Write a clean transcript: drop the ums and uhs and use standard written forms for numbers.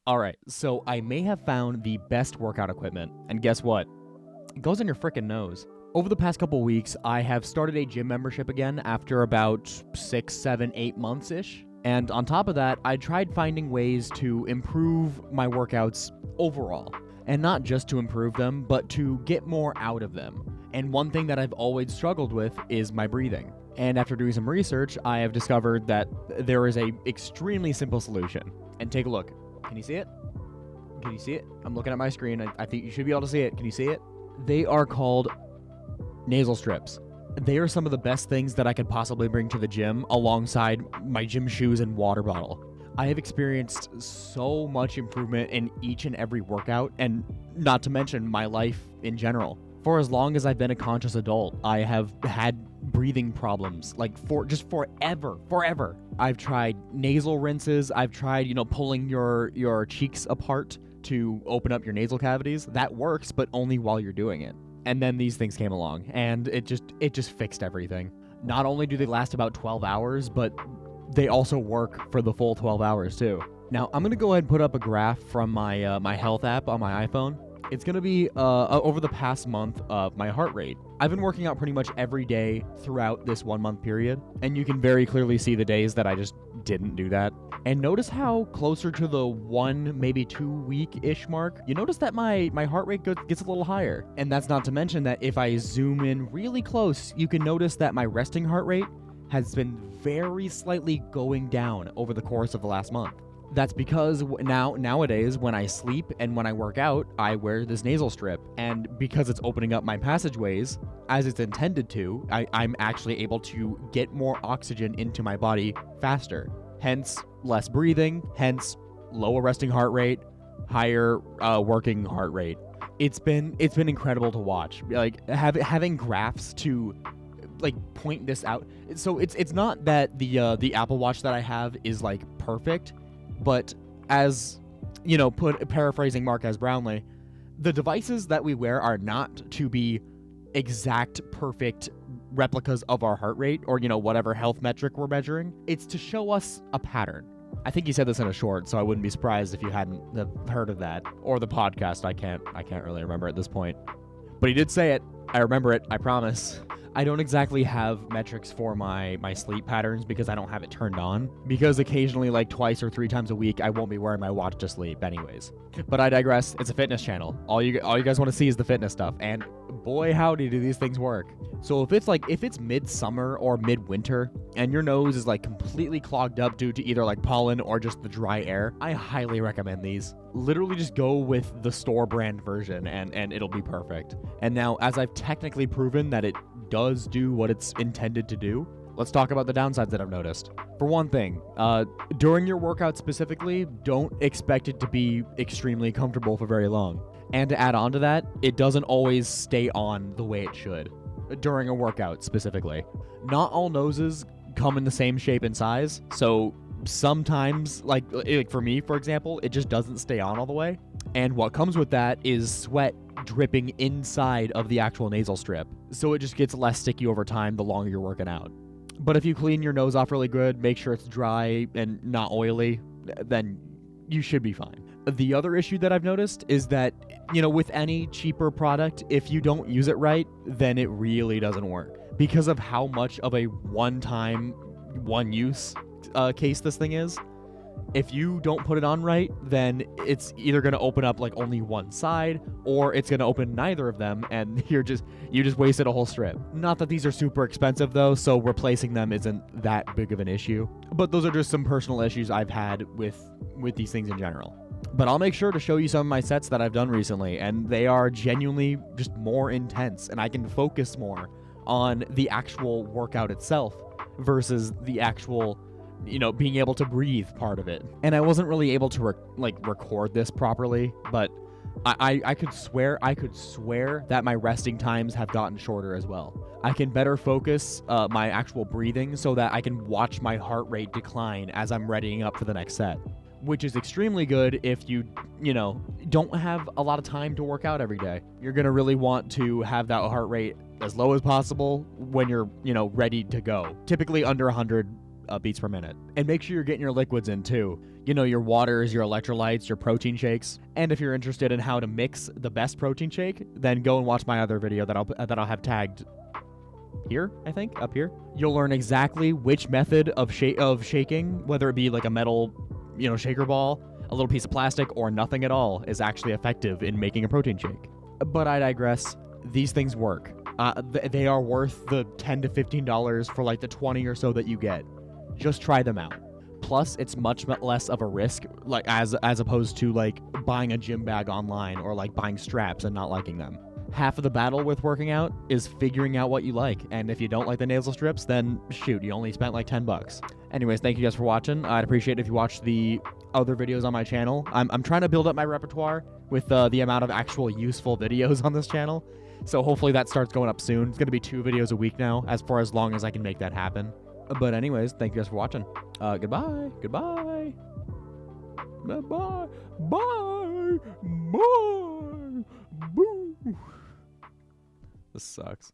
Alright, so I may have found the best workout equipment, and guess what? It goes in your frickin' nose. Over the past couple weeks, I have started a gym membership again after about 6, 7, 8 months-ish. And on top of that, I tried finding ways to improve my workouts overall. And not just to improve them, but to get more out of them. And one thing that I've always struggled with is my breathing. And after doing some research, I have discovered that there is a extremely simple solution. And take a look. Can you see it? Can you see it? I'm looking at my screen. I think you should be able to see it. Can you see it? They are called nasal strips. They are some of the best things that I could possibly bring to the gym alongside my gym shoes and water bottle. I have experienced so much improvement in each and every workout, and not to mention my life in general. For as long as I've been a conscious adult, I have had breathing problems, like for just forever. I've tried nasal rinses. I've tried, pulling your cheeks apart to open up your nasal cavities. That works, but only while you're doing it. And then these things came along, and it just fixed everything. Not only do they last about 12 hours, but they also work for the full 12 hours too. Now, I'm going to go ahead and put up a graph from my my health app on my iPhone. It's going to be over the past month of my heart rate. I've been working out pretty much every day throughout this 1 month period, and you can very clearly see the days that I just didn't do that. And notice how closer to the 1, maybe 2 week-ish mark, you notice that my heart rate gets a little higher. And that's not to mention that if I zoom in really close, you can notice that my resting heart rate has been very slightly going down over the course of the last month. That's because nowadays, when I sleep and when I work out, I wear this nasal strip. And because it's opening up my passageways, as it's intended to, I'm actually able to get more oxygen into my body faster. Hence, less breathing, hence, lower resting heart rate, higher working heart rate. It's been incredible to watch. Like, having graphs to point this out. So it's not that the Apple Watch that I have is perfect. But as, paraphrasing Marquez Brownlee, the devices that we wear are not to be exact, perfect replicas of our heart rate or, whatever health metric we're measuring. It's to show us a pattern. I think he said this in a short, so I wouldn't be surprised if you hadn't heard of that. Or the podcast. I can't really remember at this point. But he did say it. I remember it. I promise. I don't exactly have metrics for my sleep patterns because I don't have it turned on. Because occasionally, twice or 3 times a week, I won't be wearing my watch to sleep anyways. But I digress. It's a fitness channel. All you guys want to see is the fitness stuff. And boy, howdy, do these things work. So if it's midsummer or midwinter and your nose is completely clogged up due to either pollen or just the dry air, I highly recommend these. Literally just go with the store brand version and it'll be perfect. And now, as I've technically proven that it does do what it's intended to do, let's talk about the downsides that I've noticed. For one thing, during your workout specifically, don't expect it to be extremely comfortable for very long. And to add on to that, it doesn't always stay on the way it should during a workout specifically. Not all noses come in the same shape and size, so sometimes, for me, for example, it just doesn't stay on all the way. And what comes with that is sweat dripping inside of the actual nasal strip. So it just gets less sticky over time the longer you're working out. But if you clean your nose off really good, make sure it's dry and not oily, then you should be fine. The other issue that I've noticed is that, with any cheaper product, if you don't use it right, then it really doesn't work. Because of how much of a one-time, one-use case this thing is, if you don't put it on right, then it's either going to open up only one side, or it's going to open neither of them, and you just wasted a whole strip. Not that these are super expensive though, so replacing them isn't that big of an issue. But those are just some personal issues I've had with these things in general. But I'll make sure to show you some of my sets that I've done recently, and they are genuinely just more intense, and I can focus more on the actual workout itself versus the actual being able to breathe part of it. And I wasn't really able to record this properly, but I could swear that my resting times have gotten shorter as well. I can better focus my actual breathing so that I can watch my heart rate decline as I'm readying up for the next set, which is extremely good if you don't have a lot of time to work out every day. You're going to really want to have that heart rate as low as possible when you're ready to go. Typically under 100 beats per minute. And make sure you're getting your liquids in too. You know, your waters, your electrolytes, your protein shakes. And if you're interested in how to mix the best protein shake, then go and watch my other video that I'll have tagged here, I think, up here. You'll learn exactly which method of shaking, whether it be like a metal, you know, shaker ball, a little piece of plastic, or nothing at all, is actually effective in making a protein shake. But I digress. These things work. They are worth the $10 to $15 for like the 20 or so that you get. Just try them out. Plus, it's much less of a risk, like as opposed to like buying a gym bag online or like buying straps and not liking them. Half of the battle with working out is figuring out what you like, and if you don't like the nasal strips, then shoot, you only spent like $10. Anyways, thank you guys for watching. I'd appreciate it if you watched the other videos on my channel. I'm trying to build up my repertoire with the amount of actual useful videos on this channel, so hopefully that starts going up soon. It's going to be 2 videos a week now, for as long as I can make that happen. But anyways, thank you guys for watching. Goodbye. Goodbye. Bye. Bye. Bye. Boo. This sucks.